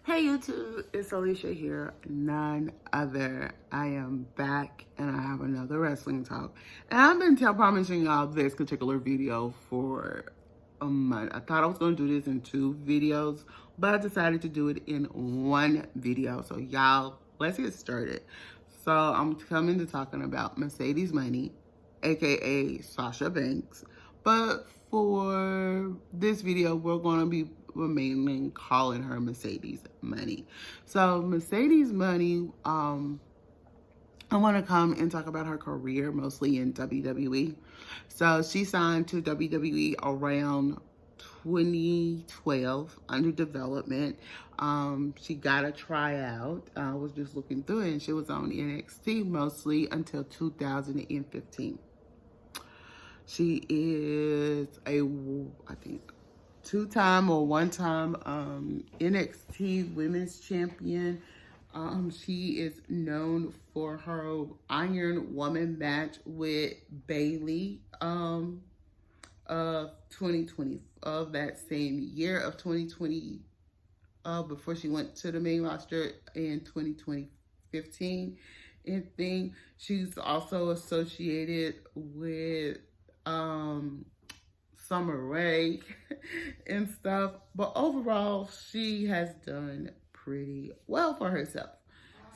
Hey YouTube, it's Alicia here, none other. I am back and I have another wrestling talk. And I've been promising y'all this particular video for a month. I thought I was going to do this in 2 videos, but I decided to do it in 1 video. So y'all, let's get started. So I'm coming to talking about Mercedes Money, aka Sasha Banks. But for this video, we're going to be mainly calling her Mercedes Money. So Mercedes Money, I want to come and talk about her career, mostly in WWE. So she signed to WWE around 2012 under development. She got a tryout. I was just looking through it, and she was on NXT mostly until 2015. She is I think, 2-time or 1-time NXT Women's Champion. She is known for her Iron Woman match with Bayley of 2020, of that same year of 2020, before she went to the main roster in 2015. And thing, she's also associated with Summer Rae and stuff, but overall she has done pretty well for herself.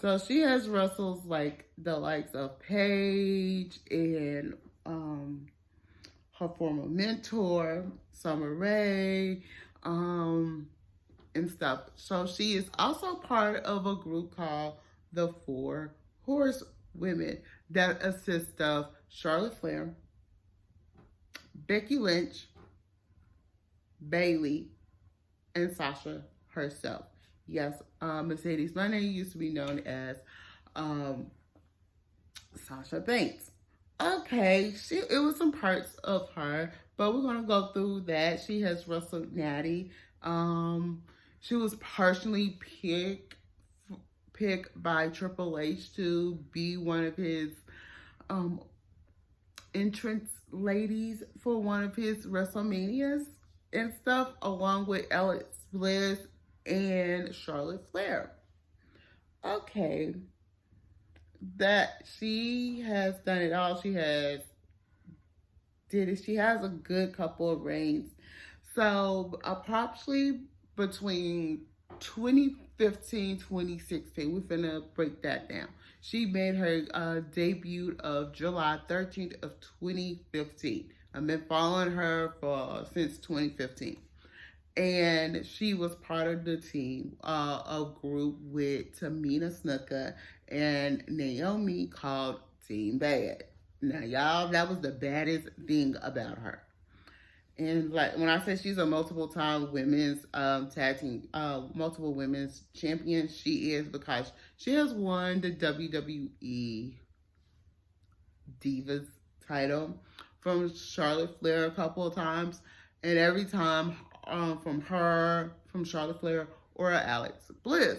So she has wrestled like the likes of Paige and her former mentor Summer Rae and stuff. So she is also part of a group called the 4 Horsewomen that assist of Charlotte Flair, Becky Lynch, Bayley, and Sasha herself. Yes, Mercedes Money used to be known as Sasha Banks. Okay, it was some parts of her, but we're gonna go through that. She has wrestled Natty. She was partially picked by Triple H to be one of his entrance ladies for one of his WrestleManias and stuff, along with Alex Bliss and Charlotte Flair. Okay, that she has done it all. She has a good couple of reigns. So approximately between 2015, 2016, we're finna break that down. She made her debut of July 13th of 2015. I've been following her since 2015. And she was part of the team, a group with Tamina Snuka and Naomi called Team Bad. Now, y'all, that was the baddest thing about her. And like when I say she's a multiple-time women's tag team, multiple women's champion, she is, because she has won the WWE Divas title from Charlotte Flair a couple of times, and every time from Charlotte Flair or Alex Bliss.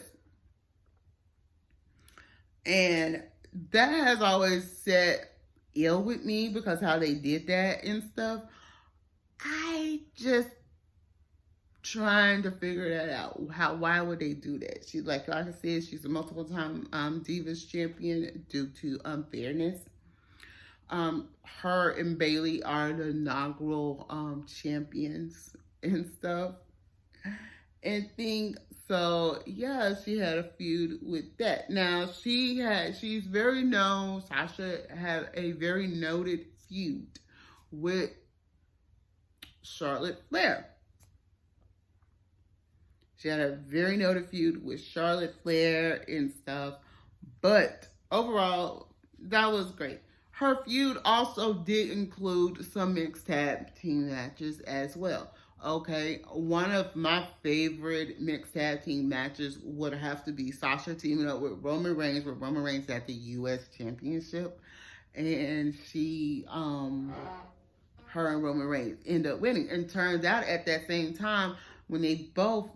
And that has always set ill with me because how they did that and stuff. I just trying to figure that out. Why would they do that? She's like I said, she's a multiple-time Divas champion due to unfairness. Her and Bayley are the inaugural champions and stuff. And so yeah, she had a feud with that. Now she's very known. Sasha had a very noted feud with Charlotte Flair. She had a very noted feud with Charlotte Flair and stuff. But overall, that was great. Her feud also did include some mixed tag team matches as well. Okay, one of my favorite mixed tag team matches would have to be Sasha teaming up with Roman Reigns, where Roman Reigns had the U.S. Championship. And her and Roman Reigns end up winning. And turns out at that same time, when they both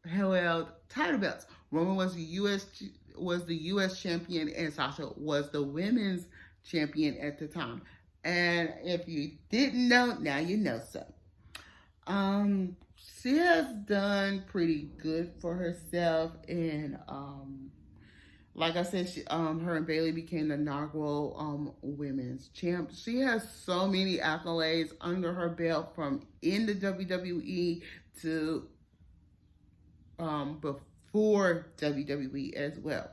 held title belts. Roman was the U.S. champion, and Sasha was the women's champion at the time. And if you didn't know, now you know so. she has done pretty good for herself, and like I said, her and Bailey became the inaugural women's champ. She has so many accolades under her belt, from in the WWE to before WWE as well,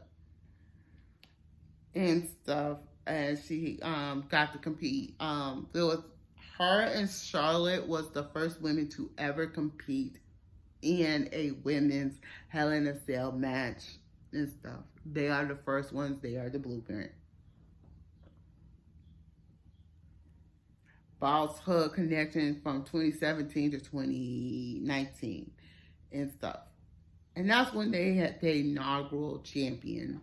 and stuff. And she got to compete. There was her and Charlotte was the first women to ever compete in a women's Hell in a Cell match and stuff. They are the first ones. They are the blueprint. Boss Hug connection from 2017 to 2019 and stuff. And that's when they had the inaugural champion.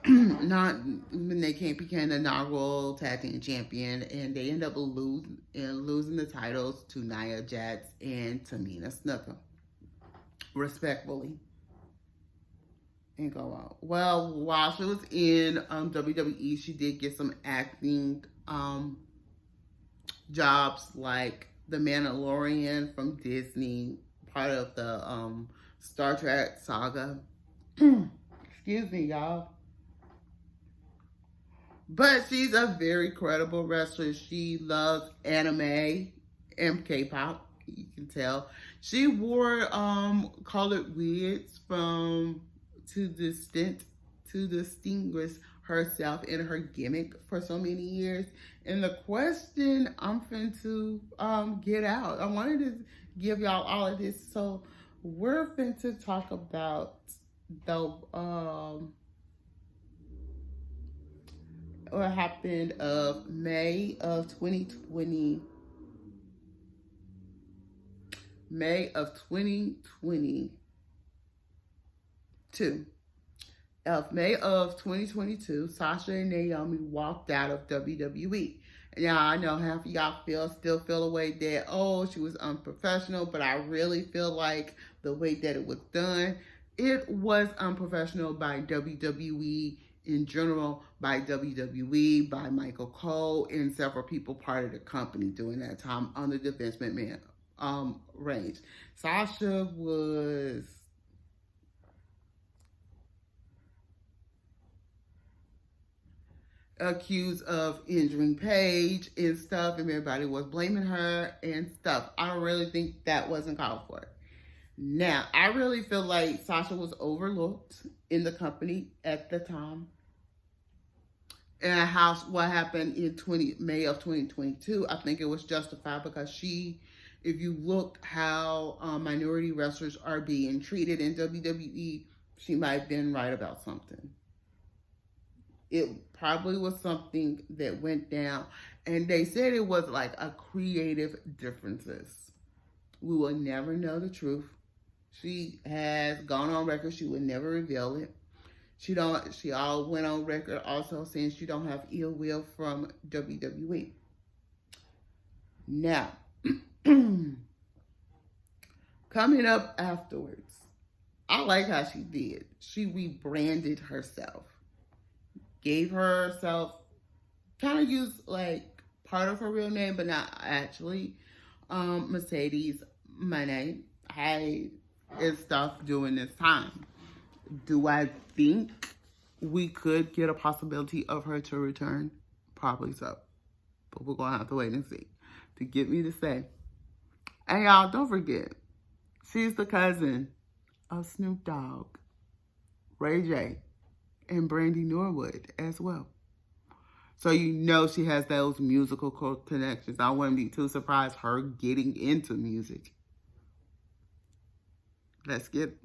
Not when they became the inaugural tag team champion, and they end up losing the titles to Nia Jax and Tamina Snuka, respectfully. And go on. Well, while she was in WWE, she did get some acting jobs, like The Mandalorian from Disney, part of the Star Trek saga. Excuse me, y'all. But she's a very credible wrestler. She loves anime and K-pop. You can tell. She wore colored wigs to distinguish herself in her gimmick for so many years. And the question I'm finna get out. I wanted to give y'all all of this. So we're finna talk about the what happened of May of 2020. May of 2022. Of May of 2022, Sasha and Naomi walked out of WWE. Now, I know half of y'all still feel a way that, oh, she was unprofessional, but I really feel like the way that it was done, it was unprofessional by WWE in general, by WWE, by Michael Cole, and several people part of the company during that time under the Vince McMahon range. Sasha was accused of injuring Paige and stuff, and everybody was blaming her and stuff. I don't really think that wasn't called for. Now, I really feel like Sasha was overlooked in the company at the time. And what happened in May of 2022, I think it was justified, because if you look how minority wrestlers are being treated in WWE, she might have been right about something. It probably was something that went down, and they said it was like a creative differences. We will never know the truth. She has gone on record she would never reveal it. She all went on record also saying she don't have ill will from WWE. Now, coming up afterwards, I like how she did. She rebranded herself. Gave herself, kind of used like part of her real name, but not actually. Mercedes Mone and stuff during this time. Do I think we could get a possibility of her to return? Probably so. But we're going to have to wait and see to get me to say. And y'all, don't forget, she's the cousin of Snoop Dogg, Ray J, and Brandy Norwood as well. So you know she has those musical connections. I wouldn't be too surprised her getting into music.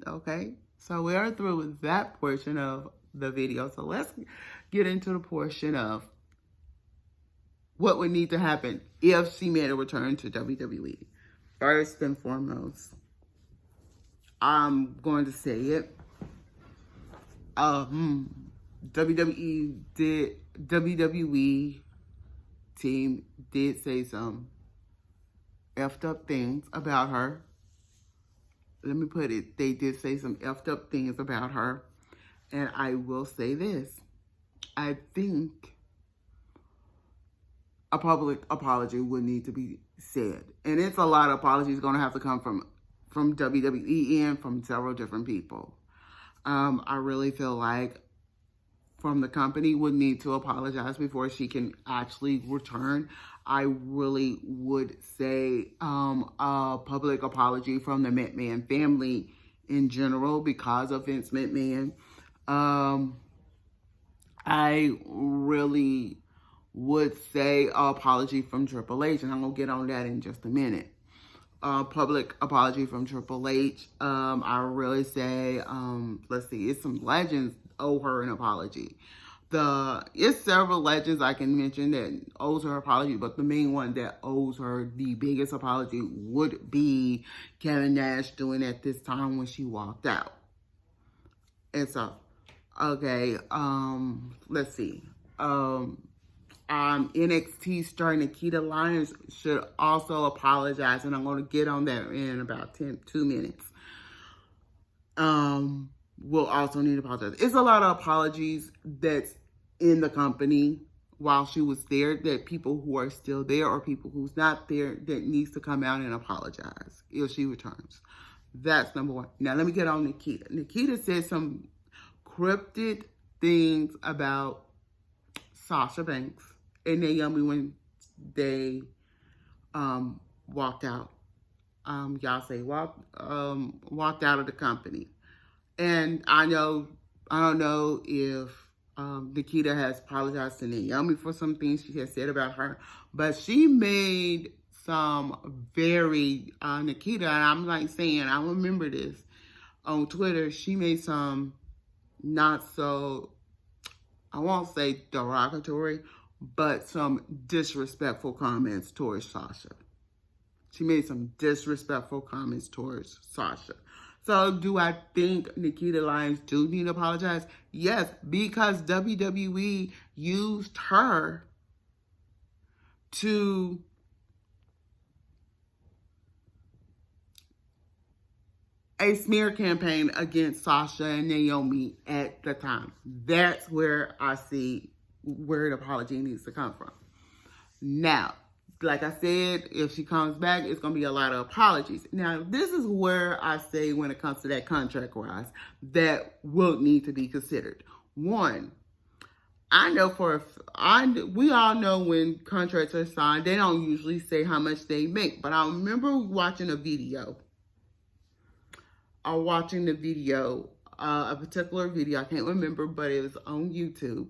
Okay? So we are through with that portion of the video. So let's get into the portion of what would need to happen if she made a return to WWE. First and foremost, I'm going to say it. WWE team did say some effed up things about her. Let me put it, they did say some effed up things about her. And I will say this. I think a public apology would need to be said. And it's a lot of apologies going to have to come from WWE and from several different people. I really feel like from the company would need to apologize before she can actually return. I really would say a public apology from the McMahon family in general because of Vince McMahon. I really would say an apology from Triple H, and I'm going to get on that in just a minute. Public apology from Triple H. I really say, let's see, it's some legends owe her an apology. It's several legends I can mention that owes her apology, but the main one that owes her the biggest apology would be Kevin Nash doing at this time when she walked out. And so, okay, let's see. NXT star Nikita Lyons should also apologize, and I'm going to get on that in about 2 minutes. Will also need to apologize. It's a lot of apologies that's in the company while she was there, that people who are still there or people who's not there that needs to come out and apologize if she returns. That's number one. Now let me get on Nikita. Nikita said some cryptic things about Sasha Banks and Naomi when they walked out. Y'all say walked out of the company. And I don't know if Nikita has apologized to Naomi for some things she has said about her, but she made some very, Nikita, and I'm like saying, I remember this on Twitter, she made some not so, I won't say derogatory, but some disrespectful comments towards Sasha. She made some disrespectful comments towards Sasha. So do I think Nikita Lyons do need to apologize? Yes, because WWE used her to a smear campaign against Sasha and Naomi at the time. That's where I see where the apology needs to come from. Now, like I said, if she comes back, it's going to be a lot of apologies. Now, this is where I say when it comes to that contract rise, that will need to be considered. One, we all know when contracts are signed, they don't usually say how much they make. But I remember watching a video. A particular video, I can't remember, but it was on YouTube.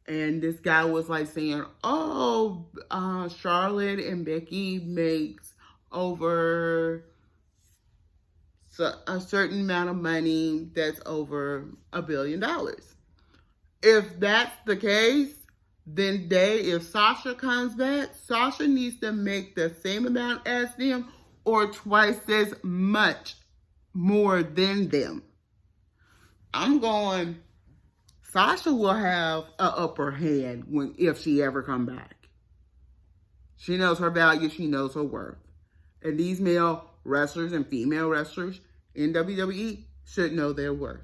And this guy was like saying, Charlotte and Becky makes over a certain amount of money that's over $1 billion. If that's the case, then if Sasha comes back, Sasha needs to make the same amount as them or twice as much more than them. I'm going, Sasha will have an upper hand if she ever come back. She knows her value. She knows her worth. And these male wrestlers and female wrestlers in WWE should know their worth.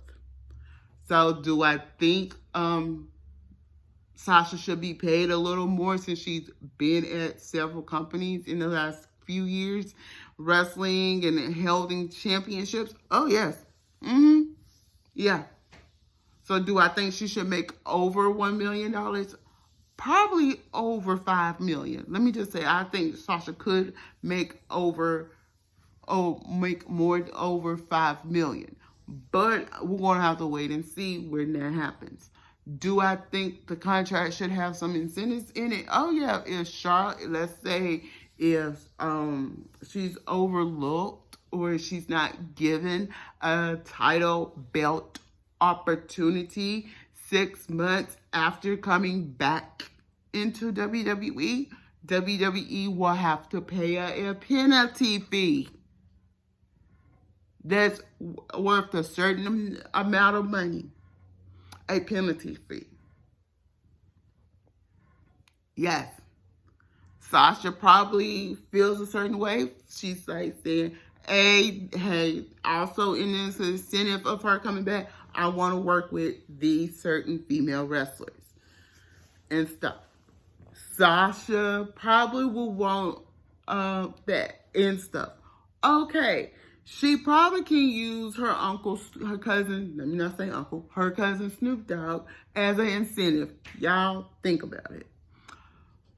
So do I think Sasha should be paid a little more since she's been at several companies in the last few years, wrestling and holding championships? Oh, yes. Yeah. So do I think she should make over $1 million? Probably over $5 million. Let me just say, I think Sasha could make more over $5 million. But we're going to have to wait and see when that happens. Do I think the contract should have some incentives in it? Oh, yeah. If Charlotte, let's say, if she's overlooked or she's not given a title belt opportunity 6 months after coming back into WWE, WWE will have to pay a penalty fee that's worth a certain amount of money. A penalty fee. Yes. Sasha probably feels a certain way. She's like saying, hey, also in this incentive of her coming back, I want to work with these certain female wrestlers and stuff. Sasha probably will want that and stuff. Okay, she probably can use her cousin, let me not say uncle, her cousin Snoop Dogg as an incentive. Y'all think about it.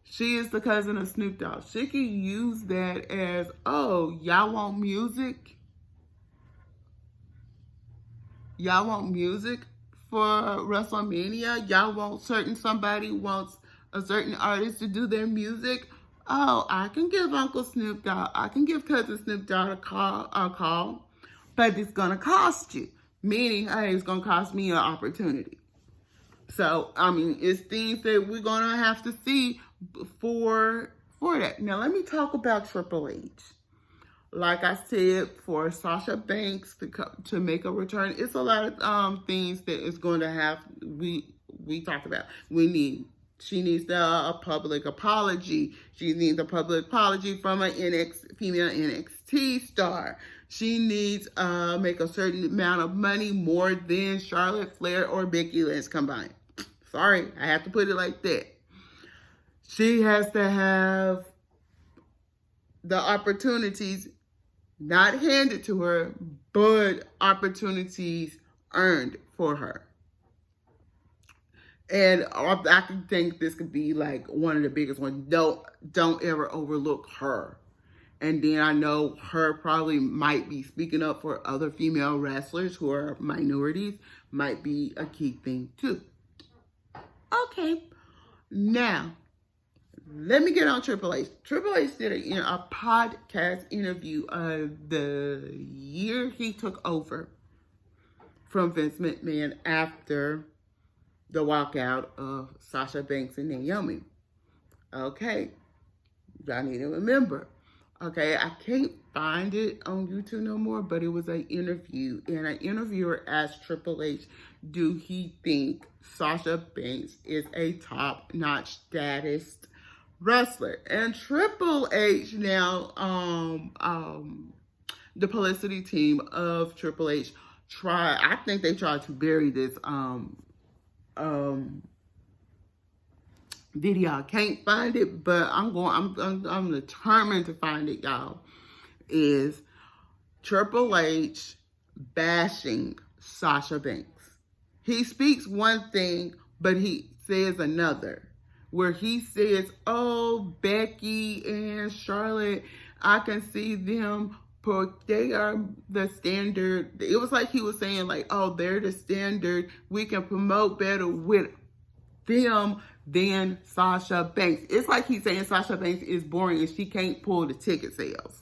She is the cousin of Snoop Dogg. She can use that as, oh, y'all want music? Y'all want music for WrestleMania? Y'all want somebody wants a certain artist to do their music? Oh, I can give Uncle Snoop Dogg, I can give Cousin Snoop Dogg a call, but it's gonna cost you. Meaning, hey, it's gonna cost me an opportunity. So, I mean, it's things that we're gonna have to see for that. Now, let me talk about Triple H. Like I said, for Sasha Banks to make a return, it's a lot of things that is going to have, we talked about. She needs a public apology. She needs a public apology from a female NXT star. She needs make a certain amount of money more than Charlotte Flair or Becky Lynch combined. Sorry, I have to put it like that. She has to have the opportunities not handed to her, but opportunities earned for her. And I can think this could be like one of the biggest ones. Don't ever overlook her. And then I know her probably might be speaking up for other female wrestlers who are minorities, might be a key thing too. Okay, now let me get on Triple H. Triple H did a podcast interview the year he took over from Vince McMahon after the walkout of Sasha Banks and Naomi. Okay, y'all need to remember. Okay, I can't find it on YouTube no more, but it was an interview, and an interviewer asked Triple H, do he think Sasha Banks is a top-notch status wrestler? And Triple H now, the publicity team of Triple H I think they tried to bury this video. I can't find it, but I'm determined to find it, y'all. Is Triple H bashing Sasha Banks. He speaks one thing, but he says another. Where he says, oh, Becky and Charlotte, I can see them, they are the standard. It was like he was saying, like, oh, they're the standard. We can promote better with them than Sasha Banks. It's like he's saying Sasha Banks is boring and she can't pull the ticket sales.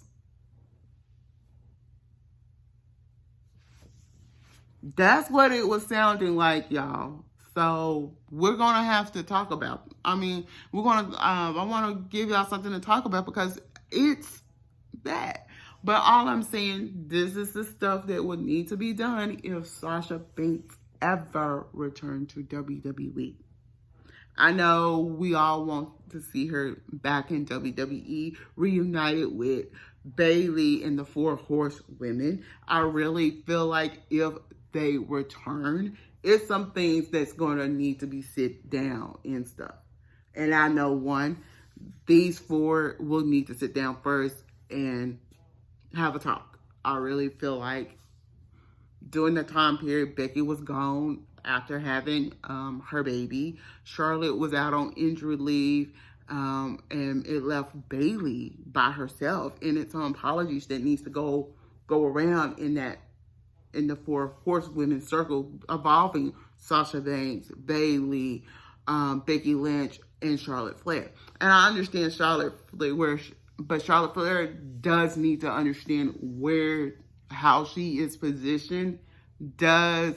That's what it was sounding like, y'all. So we're going to have to talk about. I mean, I want to give y'all something to talk about because it's that. But all I'm saying, this is the stuff that would need to be done if Sasha Banks ever returned to WWE. I know we all want to see her back in WWE, reunited with Bayley and the Four Horsewomen. I really feel like if they return, it's some things that's going to need to be sit down and stuff. And I know these four will need to sit down first and have a talk. I really feel like during the time period, Becky was gone after having her baby. Charlotte was out on injury leave, and it left Bayley by herself. And it's some apologies that needs to go around in the Four Horsewomen circle, involving Sasha Banks, Bayley, Becky Lynch, and Charlotte Flair. And I understand Charlotte Flair, but Charlotte Flair does need to understand how she is positioned does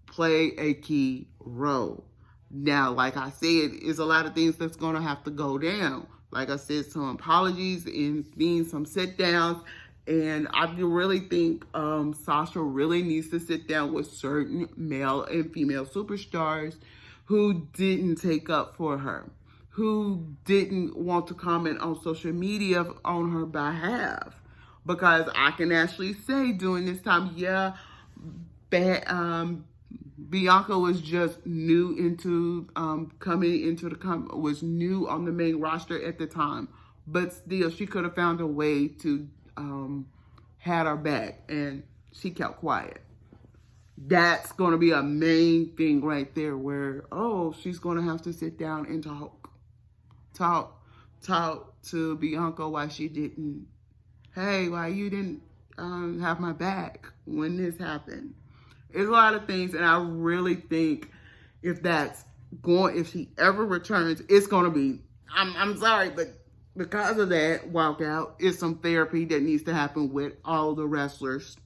play a key role. Now, like I said, it's a lot of things that's going to have to go down. Like I said, some apologies and some sit downs. And I really think Sasha really needs to sit down with certain male and female superstars who didn't take up for her, who didn't want to comment on social media on her behalf. Because I can actually say during this time, Bianca was just new into coming into was new on the main roster at the time, but still she could have found a way to had her back, and she kept quiet. That's going to be a main thing right there where, oh, she's going to have to sit down and talk to Bianca why she didn't, hey, why you didn't have my back when this happened. It's a lot of things, and I really think if she ever returns, it's going to be, I'm sorry, but because of that walkout, it's some therapy that needs to happen with all the wrestlers,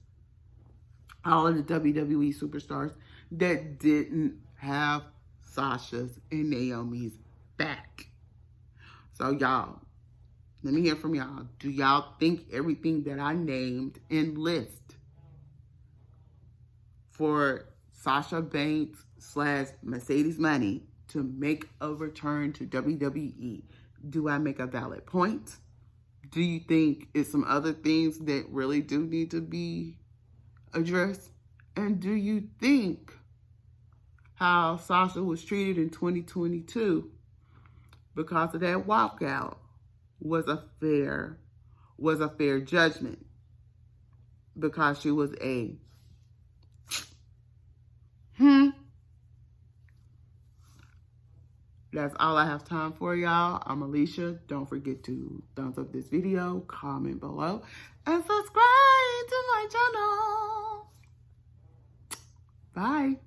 all of the WWE superstars that didn't have Sasha's and Naomi's back. So y'all, let me hear from y'all. Do y'all think everything that I named and list for Sasha Banks / Mercedes Money to make a return to WWE, do I make a valid point? Do you think it's some other things that really do need to be addressed? And do you think how Sasha was treated in 2022 because of that walkout was a fair judgment? Because she was a That's all I have time for, y'all. I'm Alicia. Don't forget to thumbs up this video, comment below, and subscribe to my channel. Bye.